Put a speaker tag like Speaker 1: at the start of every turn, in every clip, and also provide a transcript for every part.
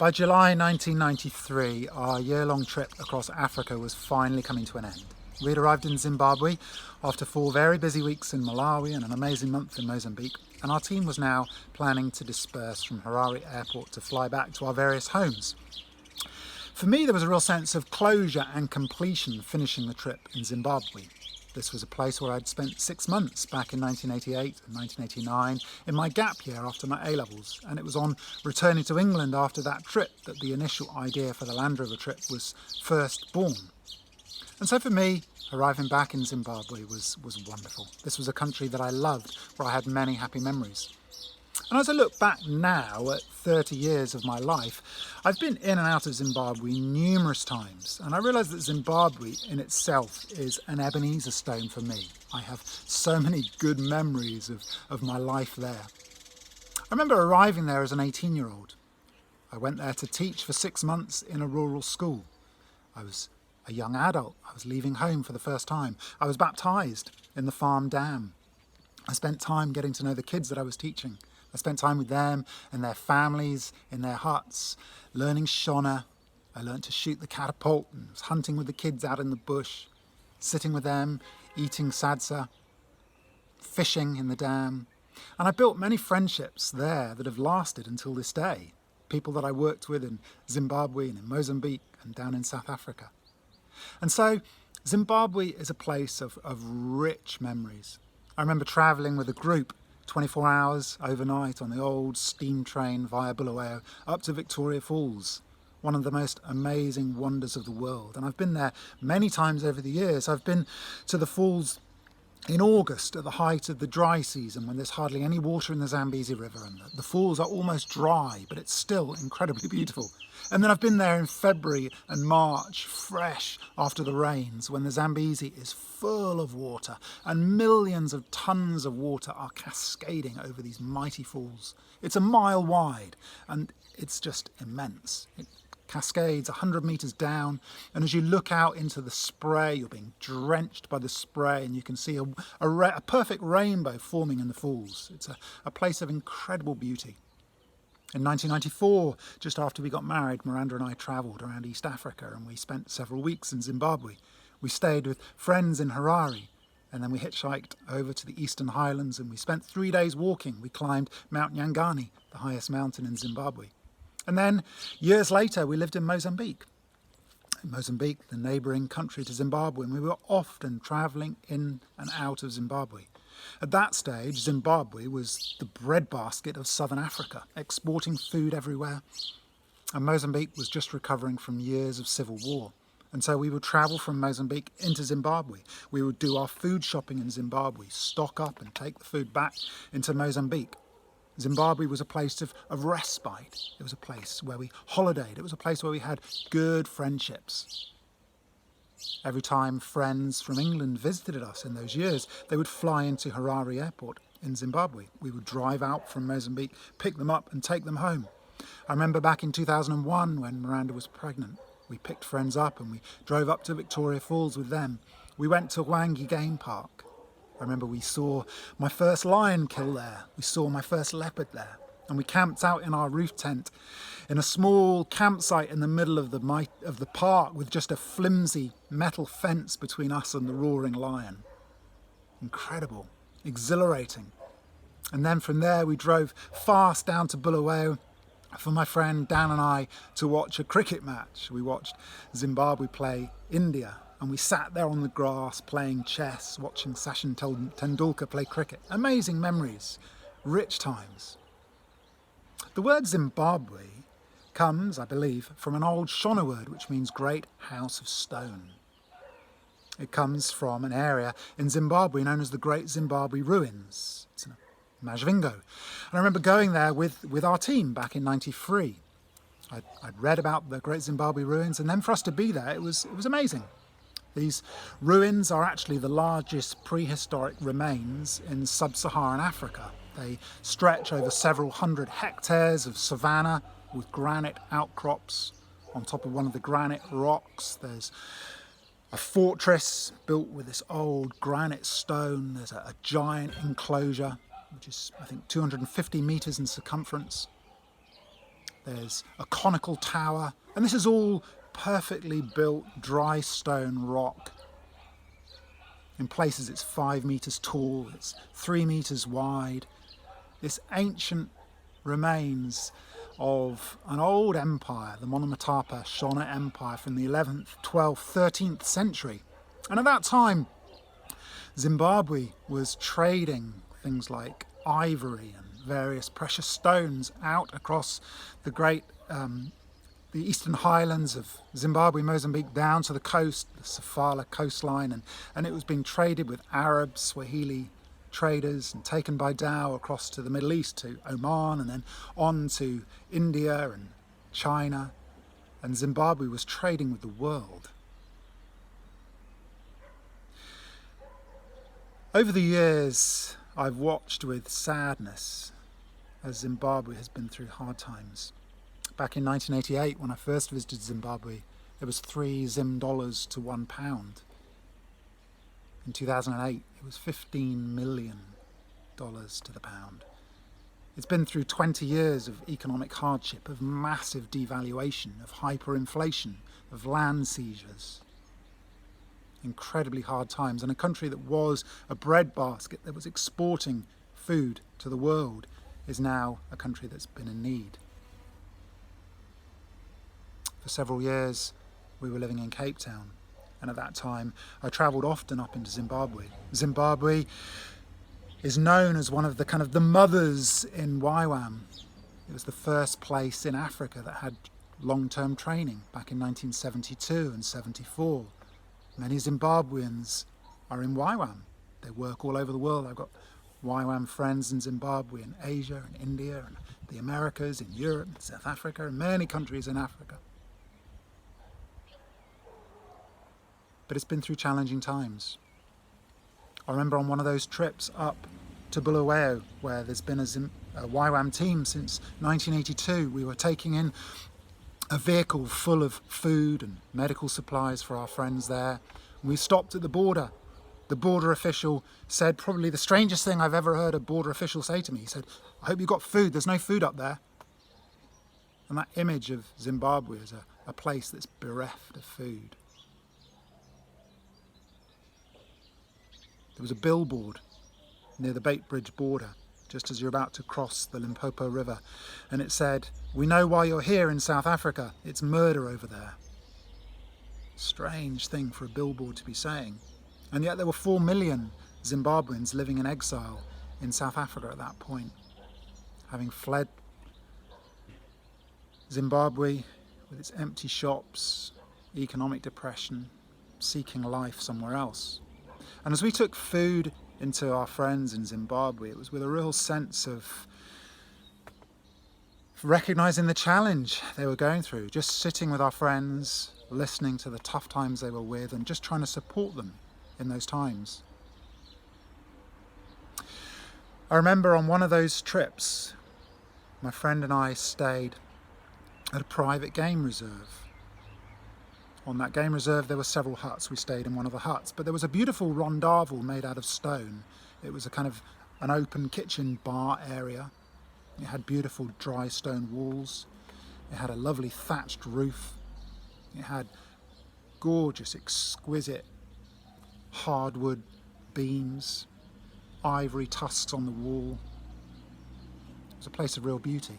Speaker 1: By July 1993, our year-long trip across Africa was finally coming to an end. We'd arrived in Zimbabwe after 4 very busy weeks in Malawi and an amazing month in Mozambique, and our team was now planning to disperse from Harare Airport to fly back to our various homes. For me, there was a real sense of closure and completion finishing the trip in Zimbabwe. This was a place where I'd spent 6 months back in 1988 and 1989 in my gap year after my A-levels, and it was on returning to England after that trip that the initial idea for the Land Rover trip was first born. And so for me, arriving back in Zimbabwe was wonderful. This was a country that I loved, where I had many happy memories. And as I look back now at 30 years of my life, I've been in and out of Zimbabwe numerous times, and I realise that Zimbabwe in itself is an Ebenezer stone for me. I have so many good memories of my life there. I remember arriving there as an 18-year-old. I went there to teach for 6 months in a rural school. I was a young adult. I was leaving home for the first time. I was baptised in the farm dam. I spent time getting to know the kids that I was teaching. I spent time with them and their families in their huts, learning Shona. I learned to shoot the catapult and was hunting with the kids out in the bush, sitting with them, eating sadza, fishing in the dam. And I built many friendships there that have lasted until this day. People that I worked with in Zimbabwe and in Mozambique and down in South Africa. And so Zimbabwe is a place of rich memories. I remember travelling with a group 24 hours overnight on the old steam train via Bulawayo up to Victoria Falls, one of the most amazing wonders of the world. And I've been there many times over the years. I've been to the falls in August at the height of the dry season when there's hardly any water in the Zambezi River and the falls are almost dry, but it's still incredibly beautiful. And then I've been there in February and March, fresh after the rains, when the Zambezi is full of water and millions of tons of water are cascading over these mighty falls. It's a mile wide and it's just immense. It cascades 100 metres down, and as you look out into the spray, you're being drenched by the spray and you can see a perfect rainbow forming in the falls. It's a place of incredible beauty. In 1994, just after we got married, Miranda and I travelled around East Africa and we spent several weeks in Zimbabwe. We stayed with friends in Harare and then we hitchhiked over to the Eastern Highlands and we spent 3 days walking. We climbed Mount Nyangani, the highest mountain in Zimbabwe. And then years later, we lived in Mozambique. In Mozambique, the neighbouring country to Zimbabwe, and we were often travelling in and out of Zimbabwe. At that stage, Zimbabwe was the breadbasket of southern Africa, exporting food everywhere. And Mozambique was just recovering from years of civil war. And so we would travel from Mozambique into Zimbabwe. We would do our food shopping in Zimbabwe, stock up and take the food back into Mozambique. Zimbabwe was a place of respite. It was a place where we holidayed. It was a place where we had good friendships. Every time friends from England visited us in those years, they would fly into Harare Airport in Zimbabwe. We would drive out from Mozambique, pick them up and take them home. I remember back in 2001 when Miranda was pregnant. We picked friends up and we drove up to Victoria Falls with them. We went to Wangi Game Park. I remember we saw my first lion kill there. We saw my first leopard there. And we camped out in our roof tent in a small campsite in the middle of the park with just a flimsy metal fence between us and the roaring lion. Incredible, exhilarating. And then from there we drove fast down to Bulawayo for my friend Dan and I to watch a cricket match. We watched Zimbabwe play India. And we sat there on the grass playing chess, watching Sachin Tendulkar play cricket. Amazing memories, rich times. The word Zimbabwe comes, I believe, from an old Shona word which means great house of stone. It comes from an area in Zimbabwe known as the Great Zimbabwe Ruins. It's in Majvingo. And I remember going there with our team back in '93. I'd read about the Great Zimbabwe Ruins, and then for us to be there, it was amazing. These ruins are actually the largest prehistoric remains in sub-Saharan Africa. They stretch over several hundred hectares of savanna with granite outcrops. On top of one of the granite rocks, there's a fortress built with this old granite stone. There's a giant enclosure, which is, I think, 250 metres in circumference. There's a conical tower, and this is all perfectly built dry stone rock. In places it's 5 metres tall, it's 3 metres wide. This ancient remains of an old empire, the Monomotapa Shona Empire from the 11th, 12th, 13th century. And at that time, Zimbabwe was trading things like ivory and various precious stones out across the great the eastern highlands of Zimbabwe, Mozambique, down to the coast, the Sofala coastline, and it was being traded with Arab, Swahili traders and taken by dhow across to the Middle East, to Oman, and then on to India and China, and Zimbabwe was trading with the world. Over the years, I've watched with sadness as Zimbabwe has been through hard times. Back in 1988, when I first visited Zimbabwe, it was 3 Zim dollars to £1. In 2008, it was $15 million to the pound. It's been through 20 years of economic hardship, of massive devaluation, of hyperinflation, of land seizures. Incredibly hard times, and a country that was a breadbasket, that was exporting food to the world, is now a country that's been in need. For several years, we were living in Cape Town, and at that time, I travelled often up into Zimbabwe. Zimbabwe is known as one of the mothers in YWAM. It was the first place in Africa that had long-term training back in 1972 and 74. Many Zimbabweans are in YWAM. They work all over the world. I've got YWAM friends in Zimbabwe, in Asia, in India, and the Americas, in Europe, in South Africa, and many countries in Africa. But it's been through challenging times. I remember on one of those trips up to Bulawayo, where there's been a YWAM team since 1982, we were taking in a vehicle full of food and medical supplies for our friends there. We stopped at the border. The border official said probably the strangest thing I've ever heard a border official say to me. He said, "I hope you got food, there's no food up there." And that image of Zimbabwe as a place that's bereft of food. There was a billboard near the Bait Bridge border, just as you're about to cross the Limpopo River, and it said, "We know why you're here in South Africa, it's murder over there." Strange thing for a billboard to be saying. And yet there were 4 million Zimbabweans living in exile in South Africa at that point, having fled Zimbabwe with its empty shops, economic depression, seeking life somewhere else. And as we took food into our friends in Zimbabwe, it was with a real sense of recognising the challenge they were going through, just sitting with our friends, listening to the tough times they were with, and just trying to support them in those times. I remember on one of those trips, my friend and I stayed at a private game reserve. On that game reserve there were several huts. We stayed in one of the huts, but there was a beautiful rondavel made out of stone. It was an open kitchen bar area. It had beautiful dry stone walls. It had a lovely thatched roof. It had gorgeous, exquisite hardwood beams, ivory tusks on the wall. It was a place of real beauty.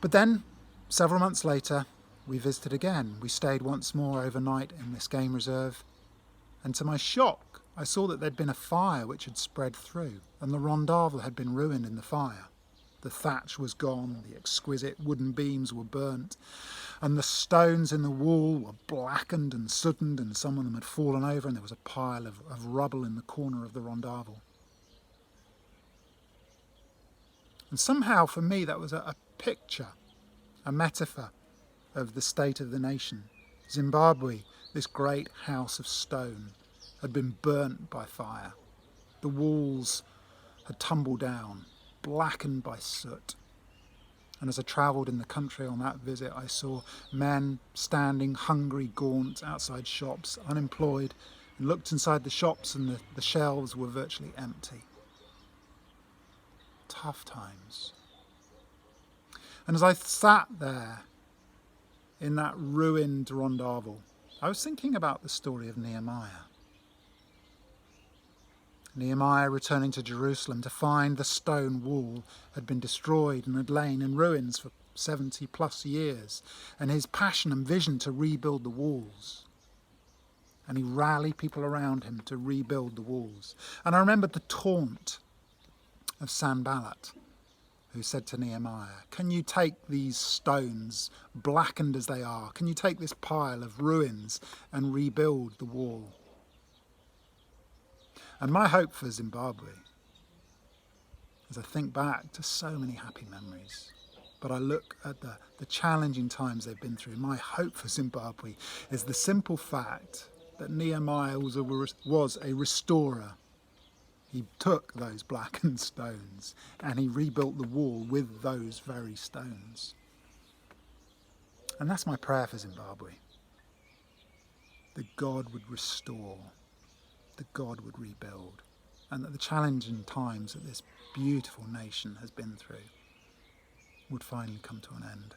Speaker 1: But then, several months later, we visited again. We stayed once more overnight in this game reserve, and to my shock, I saw that there'd been a fire which had spread through, and the rondavel had been ruined in the fire. The thatch was gone, the exquisite wooden beams were burnt, and the stones in the wall were blackened and sootened, and some of them had fallen over, and there was a pile of rubble in the corner of the rondavel. And somehow for me that was a picture, a metaphor of the state of the nation. Zimbabwe, this great house of stone, had been burnt by fire. The walls had tumbled down, blackened by soot. And as I travelled in the country on that visit, I saw men standing hungry, gaunt, outside shops, unemployed, and looked inside the shops and the shelves were virtually empty. Tough times. And as I sat there in that ruined rondavel, I was thinking about the story of Nehemiah. Nehemiah returning to Jerusalem to find the stone wall had been destroyed and had lain in ruins for 70 plus years, and his passion and vision to rebuild the walls. And he rallied people around him to rebuild the walls. And I remembered the taunt of Sanballat, who said to Nehemiah, "Can you take these stones, blackened as they are, can you take this pile of ruins and rebuild the wall?" And my hope for Zimbabwe, as I think back to so many happy memories, but I look at the challenging times they've been through, my hope for Zimbabwe is the simple fact that Nehemiah was a restorer. He took those blackened stones and he rebuilt the wall with those very stones. And that's my prayer for Zimbabwe, that God would restore, that God would rebuild, and that the challenging times that this beautiful nation has been through would finally come to an end.